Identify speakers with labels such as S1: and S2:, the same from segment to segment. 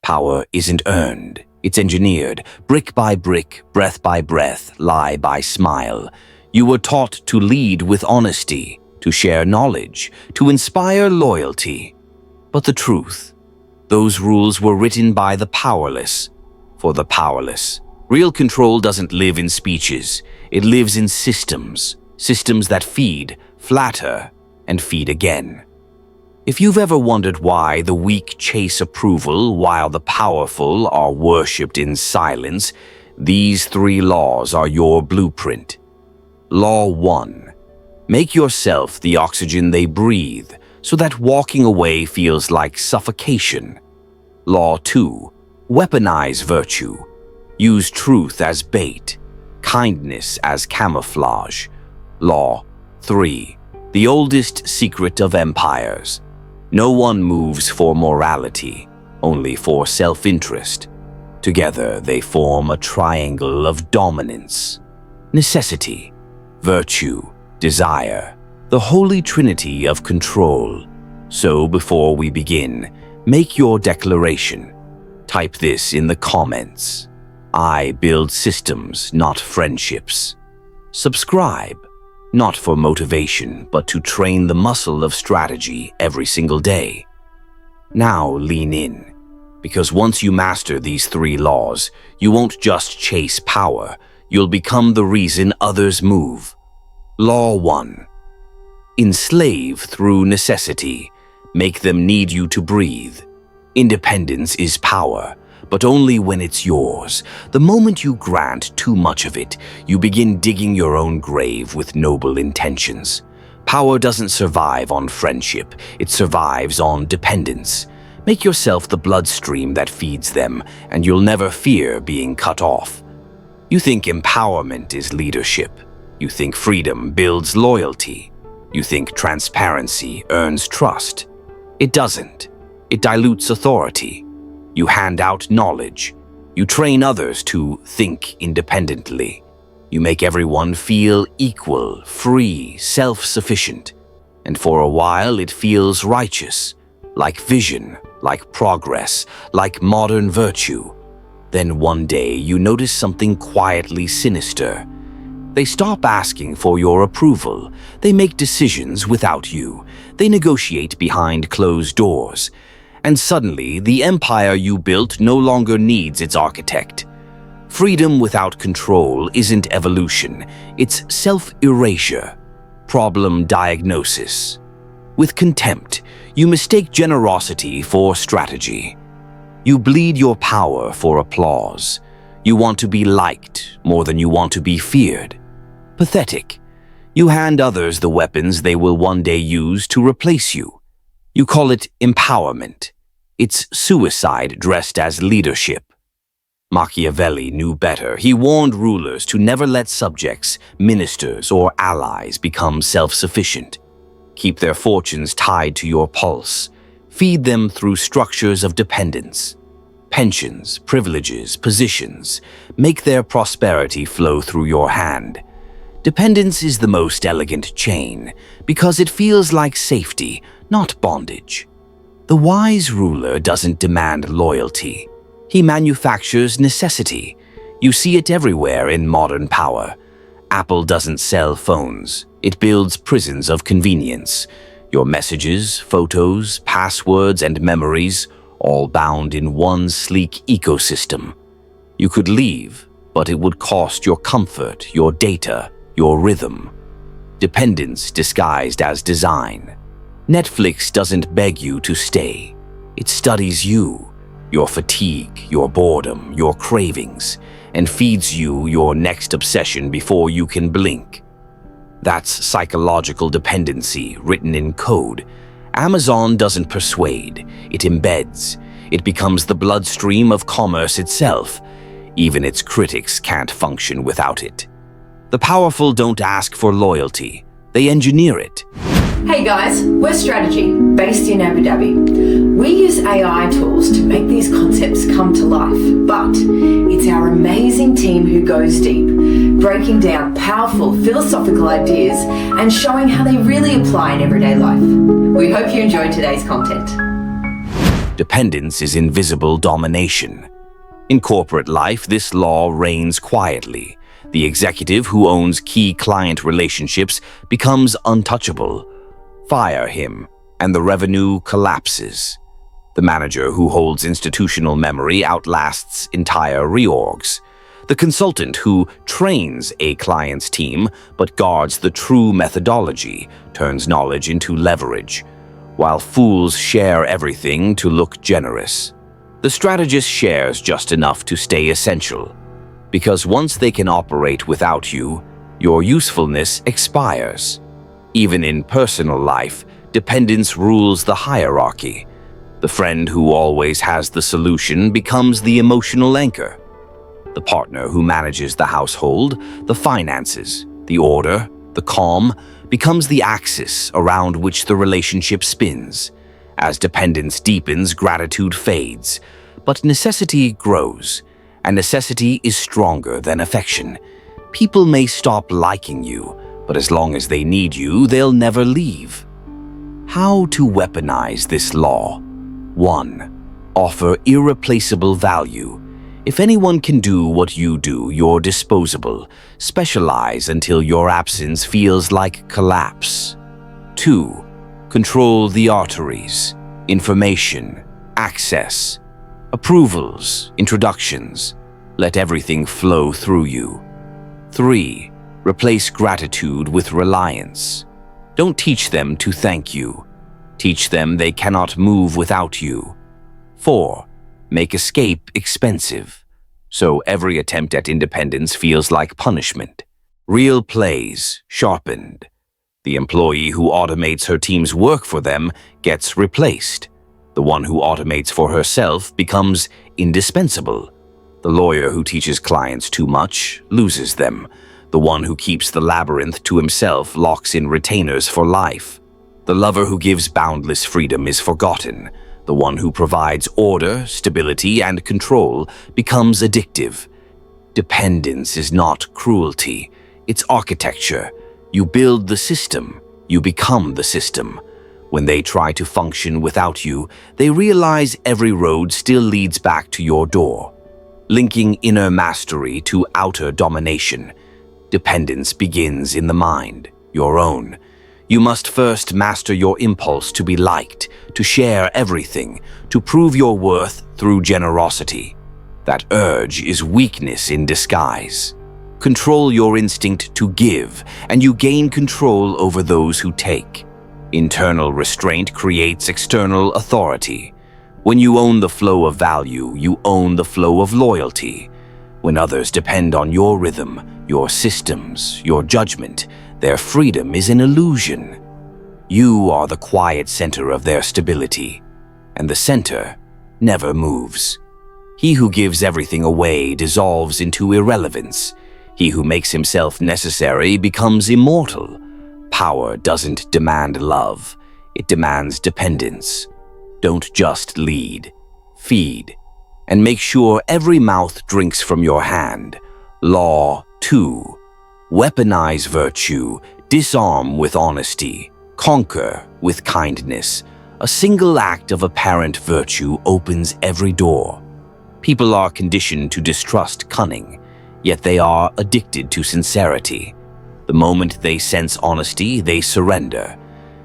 S1: Power isn't earned. It's engineered, brick by brick, breath by breath, lie by smile. You were taught to lead with honesty, to share knowledge, to inspire loyalty. But the truth, those rules were written by the powerless, for the powerless. Real control doesn't live in speeches. It lives in systems. Systems that feed, flatter, and feed again. If you've ever wondered why the weak chase approval while the powerful are worshipped in silence, these 3 laws are your blueprint. Law 1. Make yourself the oxygen they breathe, so that walking away feels like suffocation. Law 2. Weaponize virtue. Use truth as bait, kindness as camouflage. Law 3. The oldest secret of empires. No one moves for morality, only for self-interest. Together they form a triangle of dominance. Necessity, virtue, desire, the holy trinity of control. So before we begin, make your declaration. Type this in the comments. I build systems, not friendships. Subscribe, not for motivation, but to train the muscle of strategy every single day. Now lean in, because once you master these 3 laws, you won't just chase power, you'll become the reason others move. Law 1. Enslave through necessity. Make them need you to breathe. Independence is power, but only when it's yours. The moment you grant too much of it, you begin digging your own grave with noble intentions. Power doesn't survive on friendship, it survives on dependence. Make yourself the bloodstream that feeds them, and you'll never fear being cut off. You think empowerment is leadership. You think freedom builds loyalty. You think transparency earns trust. It doesn't. It dilutes authority. You hand out knowledge. You train others to think independently. You make everyone feel equal, free, self-sufficient. And for a while it feels righteous, like vision, like progress, like modern virtue. Then one day you notice something quietly sinister. They stop asking for your approval. They make decisions without you. They negotiate behind closed doors. And suddenly, the empire you built no longer needs its architect. Freedom without control isn't evolution, it's self-erasure, problem diagnosis. With contempt, you mistake generosity for strategy. You bleed your power for applause. You want to be liked more than you want to be feared. Pathetic. You hand others the weapons they will one day use to replace you. You call it empowerment. It's suicide dressed as leadership. Machiavelli knew better. He warned rulers to never let subjects, ministers, or allies become self-sufficient. Keep their fortunes tied to your pulse. Feed them through structures of dependence. Pensions, privileges, positions. Make their prosperity flow through your hand. Dependence is the most elegant chain, because it feels like safety, not bondage. The wise ruler doesn't demand loyalty. He manufactures necessity. You see it everywhere in modern power. Apple doesn't sell phones. It builds prisons of convenience. Your messages, photos, passwords, and memories, all bound in one sleek ecosystem. You could leave, but it would cost your comfort, your data, your rhythm. Dependence disguised as design. Netflix doesn't beg you to stay. It studies you, your fatigue, your boredom, your cravings, and feeds you your next obsession before you can blink. That's psychological dependency written in code. Amazon doesn't persuade, it embeds. It becomes the bloodstream of commerce itself. Even its critics can't function without it. The powerful don't ask for loyalty, they engineer it.
S2: Hey guys, we're Strategy, based in Abu Dhabi. We use AI tools to make these concepts come to life, but it's our amazing team who goes deep, breaking down powerful philosophical ideas and showing how they really apply in everyday life. We hope you enjoyed today's content.
S1: Dependence is invisible domination. In corporate life, this law reigns quietly. The executive who owns key client relationships becomes untouchable. Fire him, and the revenue collapses. The manager who holds institutional memory outlasts entire reorgs. The consultant who trains a client's team but guards the true methodology turns knowledge into leverage, while fools share everything to look generous. The strategist shares just enough to stay essential, because once they can operate without you, your usefulness expires. Even in personal life, dependence rules the hierarchy. The friend who always has the solution becomes the emotional anchor. The partner who manages the household, the finances, the order, the calm, becomes the axis around which the relationship spins. As dependence deepens, gratitude fades, but necessity grows, and necessity is stronger than affection. People may stop liking you, but as long as they need you, they'll never leave. How to weaponize this law? 1. Offer irreplaceable value. If anyone can do what you do, you're disposable. Specialize until your absence feels like collapse. 2. Control the arteries. Information, access, approvals, introductions. Let everything flow through you. 3. Replace gratitude with reliance. Don't teach them to thank you. Teach them they cannot move without you. 4. Make escape expensive, so every attempt at independence feels like punishment. Real plays sharpened. The employee who automates her team's work for them gets replaced. The one who automates for herself becomes indispensable. The lawyer who teaches clients too much loses them. The one who keeps the labyrinth to himself locks in retainers for life. The lover who gives boundless freedom is forgotten. The one who provides order, stability, and control becomes addictive. Dependence is not cruelty, it's architecture. You build the system, you become the system. When they try to function without you, they realize every road still leads back to your door. Linking inner mastery to outer domination. Dependence begins in the mind, your own. You must first master your impulse to be liked, to share everything, to prove your worth through generosity. That urge is weakness in disguise. Control your instinct to give, and you gain control over those who take. Internal restraint creates external authority. When you own the flow of value, you own the flow of loyalty. When others depend on your rhythm, your systems, your judgment, their freedom is an illusion. You are the quiet center of their stability, and the center never moves. He who gives everything away dissolves into irrelevance. He who makes himself necessary becomes immortal. Power doesn't demand love, it demands dependence. Don't just lead, feed, and make sure every mouth drinks from your hand. Law 2. Weaponize virtue, disarm with honesty, conquer with kindness. A single act of apparent virtue opens every door. People are conditioned to distrust cunning, yet they are addicted to sincerity. The moment they sense honesty, they surrender.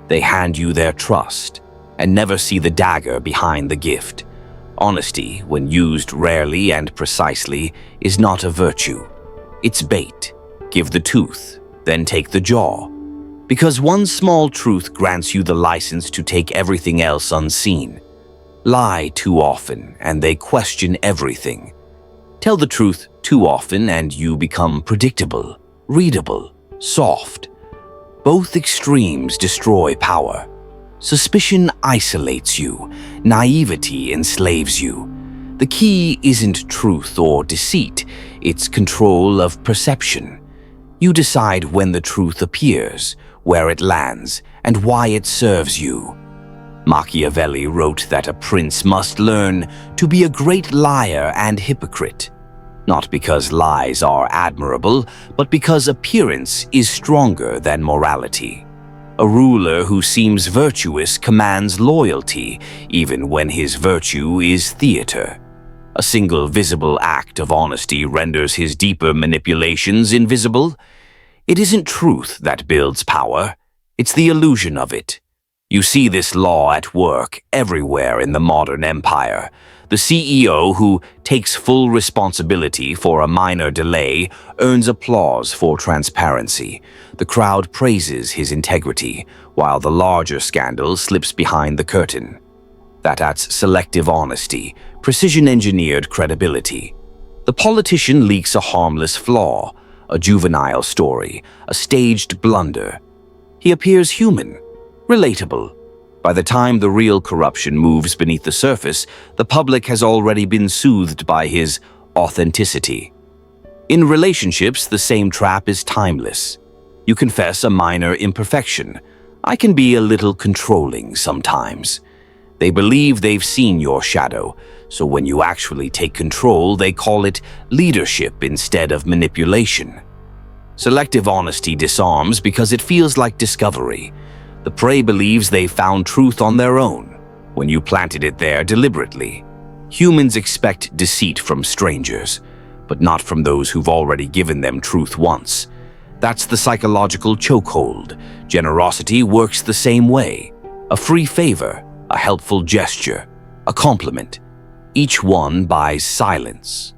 S1: They hand you their trust and never see the dagger behind the gift. Honesty, when used rarely and precisely, is not a virtue. It's bait. Give the tooth, then take the jaw. Because one small truth grants you the license to take everything else unseen. Lie too often, and they question everything. Tell the truth too often, and you become predictable, readable, soft. Both extremes destroy power. Suspicion isolates you. Naivety enslaves you. The key isn't truth or deceit, it's control of perception. You decide when the truth appears, where it lands, and why it serves you. Machiavelli wrote that a prince must learn to be a great liar and hypocrite, not because lies are admirable, but because appearance is stronger than morality. A ruler who seems virtuous commands loyalty, even when his virtue is theater. A single visible act of honesty renders his deeper manipulations invisible. It isn't truth that builds power, it's the illusion of it. You see this law at work everywhere in the modern empire. The CEO who takes full responsibility for a minor delay earns applause for transparency. The crowd praises his integrity, while the larger scandal slips behind the curtain. That's selective honesty, precision-engineered credibility. The politician leaks a harmless flaw, a juvenile story, a staged blunder. He appears human, relatable. By the time the real corruption moves beneath the surface, the public has already been soothed by his authenticity. In relationships, the same trap is timeless. You confess a minor imperfection. I can be a little controlling sometimes. They believe they've seen your shadow, so when you actually take control, they call it leadership instead of manipulation. Selective honesty disarms because it feels like discovery. The prey believes they've found truth on their own, when you planted it there deliberately. Humans expect deceit from strangers, but not from those who've already given them truth once. That's the psychological chokehold. Generosity works the same way. A free favor, a helpful gesture, a compliment. Each one buys silence.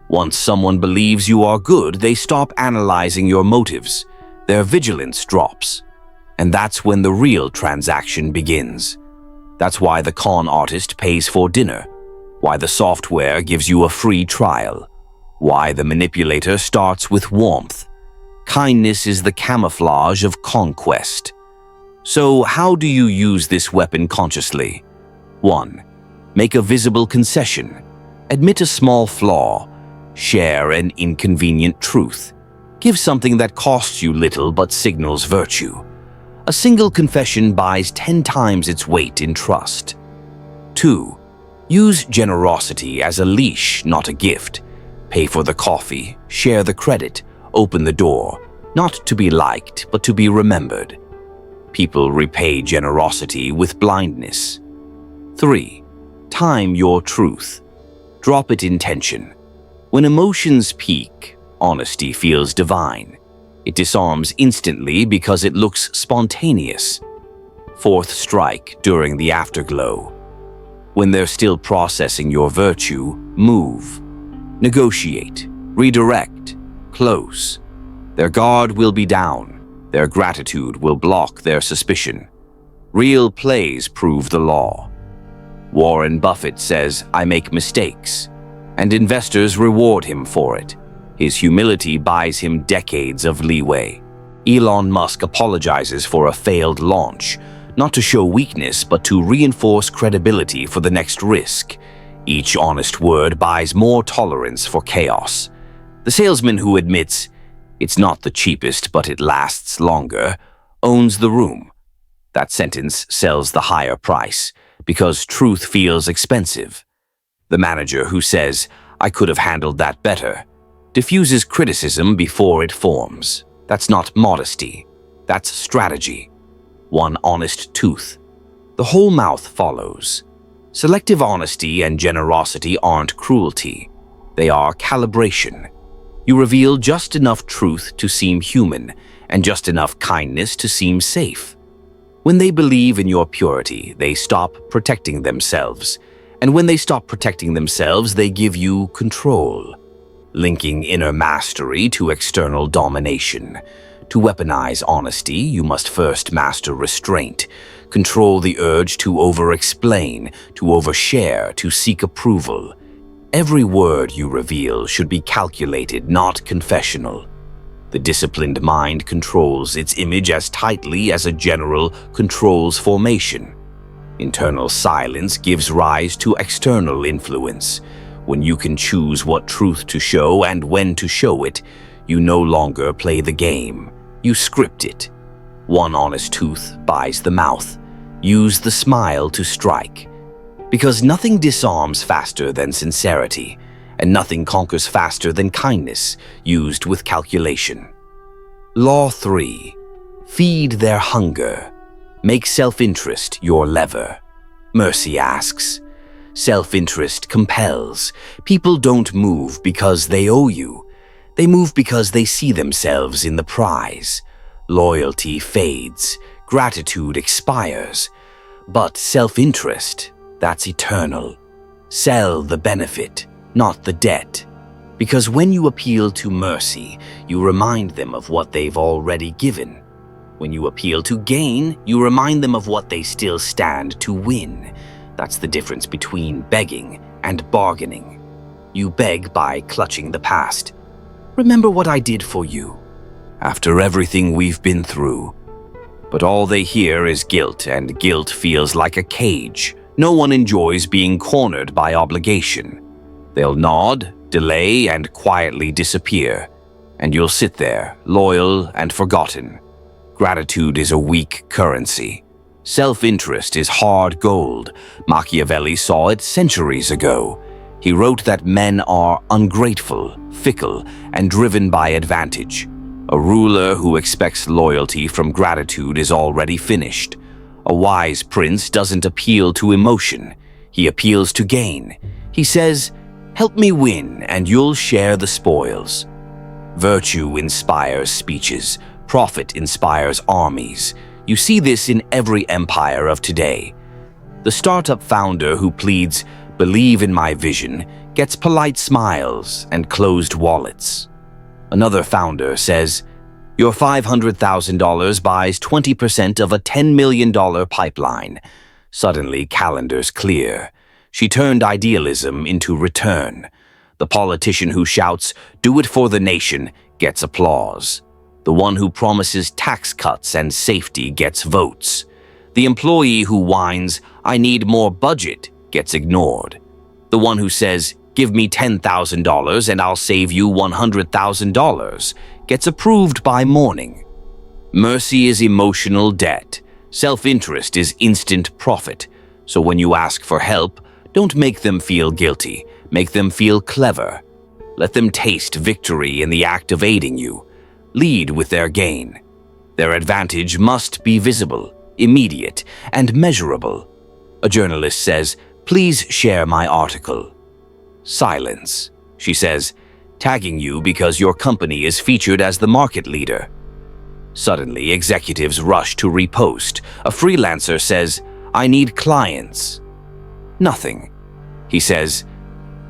S1: Once someone believes you are good, they stop analyzing your motives. Their vigilance drops. And that's when the real transaction begins. That's why the con artist pays for dinner, why the software gives you a free trial, why the manipulator starts with warmth. Kindness is the camouflage of conquest. So how do you use this weapon consciously? 1. Make a visible concession. Admit a small flaw. Share an inconvenient truth. Give something that costs you little but signals virtue. A single confession buys 10 times its weight in trust. 2. Use generosity as a leash, not a gift. Pay for the coffee, share the credit, open the door, not to be liked, but to be remembered. People repay generosity with blindness. 3. Time your truth. Drop it in tension. When emotions peak, honesty feels divine. It disarms instantly because it looks spontaneous. 4th strike during the afterglow. When they're still processing your virtue, move. Negotiate. Redirect. Close. Their guard will be down. Their gratitude will block their suspicion. Real plays prove the law. Warren Buffett says, "I make mistakes," and investors reward him for it. His humility buys him decades of leeway. Elon Musk apologizes for a failed launch, not to show weakness but to reinforce credibility for the next risk. Each honest word buys more tolerance for chaos. The salesman who admits, "It's not the cheapest but it lasts longer," owns the room. That sentence sells the higher price because truth feels expensive. The manager who says, "I could have handled that better," diffuses criticism before it forms. That's not modesty. That's strategy. One honest tooth. The whole mouth follows. Selective honesty and generosity aren't cruelty. They are calibration. You reveal just enough truth to seem human and just enough kindness to seem safe. When they believe in your purity, they stop protecting themselves. And when they stop protecting themselves, they give you control. Linking inner mastery to external domination. To weaponize honesty, you must first master restraint. Control the urge to over-explain, to overshare, to seek approval. Every word you reveal should be calculated, not confessional. The disciplined mind controls its image as tightly as a general controls formation. Internal silence gives rise to external influence. When you can choose what truth to show and when to show it, you no longer play the game. You script it. One honest tooth buys the mouth. Use the smile to strike. Because nothing disarms faster than sincerity, and nothing conquers faster than kindness used with calculation. Law 3. Feed their hunger. Make self-interest your lever. Mercy asks. Self-interest compels. People don't move because they owe you. They move because they see themselves in the prize. Loyalty fades. Gratitude expires. But self-interest, that's eternal. Sell the benefit, not the debt. Because when you appeal to mercy, you remind them of what they've already given. When you appeal to gain, you remind them of what they still stand to win. That's the difference between begging and bargaining. You beg by clutching the past. Remember what I did for you, after everything we've been through. But all they hear is guilt, and guilt feels like a cage. No one enjoys being cornered by obligation. They'll nod, delay, and quietly disappear. And you'll sit there, loyal and forgotten. Gratitude is a weak currency. Self-interest is hard gold. Machiavelli saw it centuries ago. He wrote that men are ungrateful, fickle, and driven by advantage. A ruler who expects loyalty from gratitude is already finished. A wise prince doesn't appeal to emotion. He appeals to gain. He says, "Help me win, and you'll share the spoils." Virtue inspires speeches. Profit inspires armies. You see this in every empire of today. The startup founder who pleads, "Believe in my vision," gets polite smiles and closed wallets. Another founder says, "Your $500,000 buys 20% of a $10 million pipeline." Suddenly, calendars clear. She turned idealism into return. The politician who shouts, "Do it for the nation," gets applause. The one who promises tax cuts and safety gets votes. The employee who whines, "I need more budget," gets ignored. The one who says, "Give me $10,000 and I'll save you $100,000, gets approved by morning. Mercy is emotional debt. Self-interest is instant profit. So when you ask for help, don't make them feel guilty. Make them feel clever. Let them taste victory in the act of aiding you. Lead with their gain. Their advantage must be visible, immediate, and measurable. A journalist says, "Please share my article." Silence. She says, "Tagging you because your company is featured as the market leader." Suddenly, executives rush to repost. A freelancer says, "I need clients." Nothing. He says,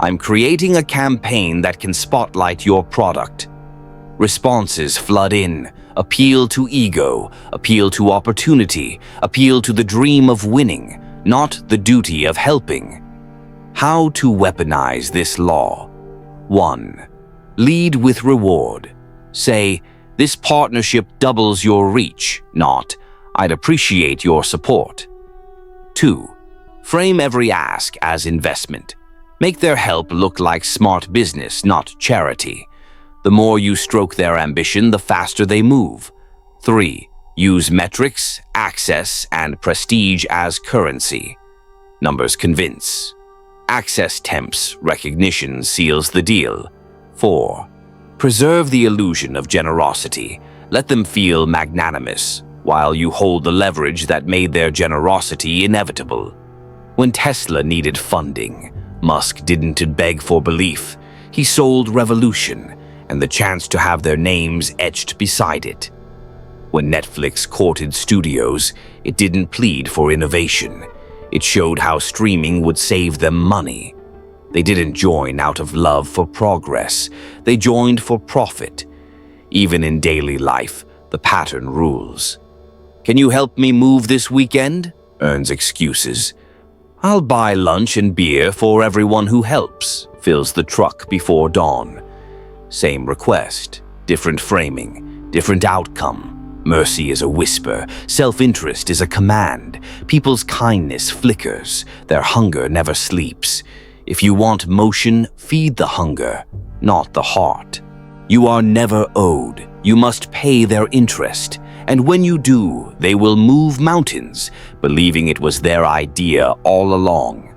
S1: "I'm creating a campaign that can spotlight your product." Responses flood in. Appeal to ego, appeal to opportunity, appeal to the dream of winning, not the duty of helping. How to weaponize this law? 1. Lead with reward. Say, "This partnership doubles your reach," not, "I'd appreciate your support." 2. Frame every ask as investment. Make their help look like smart business, not charity. The more you stroke their ambition, the faster they move. 3. Use metrics, access, and prestige as currency. Numbers convince. Access tempts, recognition seals the deal. 4. Preserve the illusion of generosity. Let them feel magnanimous, while you hold the leverage that made their generosity inevitable. When Tesla needed funding, Musk didn't beg for belief. He sold revolution and the chance to have their names etched beside it. When Netflix courted studios, it didn't plead for innovation. It showed how streaming would save them money. They didn't join out of love for progress. They joined for profit. Even in daily life, the pattern rules. "Can you help me move this weekend?" earns excuses. "I'll buy lunch and beer for everyone who helps," fills the truck before dawn. Same request, different framing, different outcome. Mercy is a whisper, self-interest is a command. People's kindness flickers, their hunger never sleeps. If you want motion, feed the hunger, not the heart. You are never owed, you must pay their interest. And when you do, they will move mountains, believing it was their idea all along.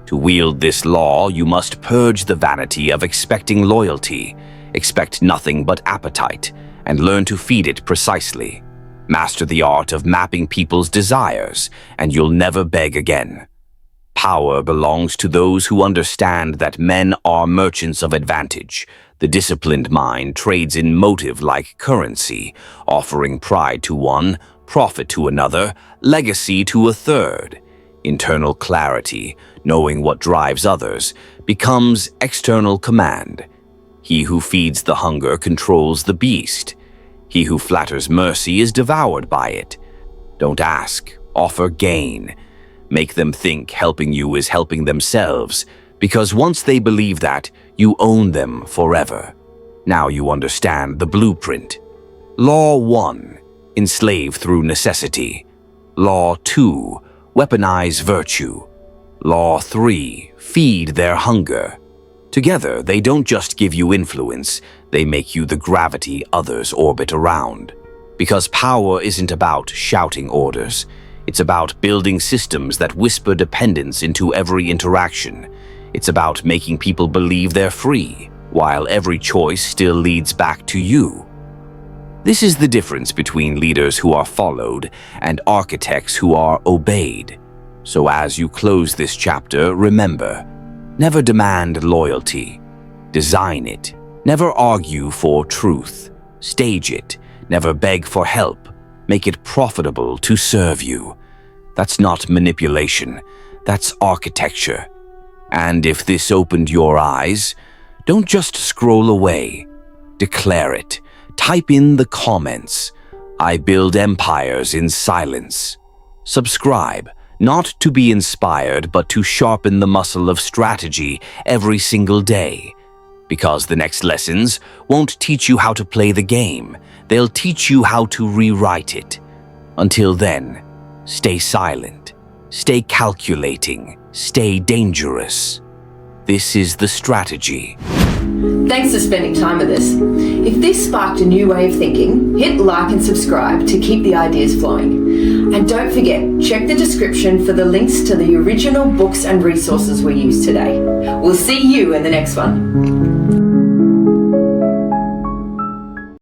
S1: To wield this law, you must purge the vanity of expecting loyalty. Expect nothing but appetite, and learn to feed it precisely. Master the art of mapping people's desires, and you'll never beg again. Power belongs to those who understand that men are merchants of advantage. The disciplined mind trades in motive like currency, offering pride to one, profit to another, legacy to a third. Internal clarity, knowing what drives others, becomes external command. He who feeds the hunger controls the beast. He who flatters mercy is devoured by it. Don't ask, offer gain. Make them think helping you is helping themselves, because once they believe that, you own them forever. Now you understand the blueprint. Law 1. Enslave through necessity. Law 2. Weaponize virtue. Law 3. Feed their hunger. Together, they don't just give you influence, they make you the gravity others orbit around. Because power isn't about shouting orders. It's about building systems that whisper dependence into every interaction. It's about making people believe they're free, while every choice still leads back to you. This is the difference between leaders who are followed and architects who are obeyed. So as you close this chapter, remember, never demand loyalty. Design it. Never argue for truth. Stage it. Never beg for help. Make it profitable to serve you. That's not manipulation. That's architecture. And if this opened your eyes, don't just scroll away. Declare it. Type in the comments. I build empires in silence. Subscribe, not to be inspired, but to sharpen the muscle of strategy every single day. Because the next lessons won't teach you how to play the game. They'll teach you how to rewrite it. Until then, stay silent, stay calculating, stay dangerous. This is the strategy.
S2: Thanks for spending time with us. If this sparked a new way of thinking, hit like and subscribe to keep the ideas flowing. And don't forget, check the description for the links to the original books and resources we used today. We'll see you in the next one.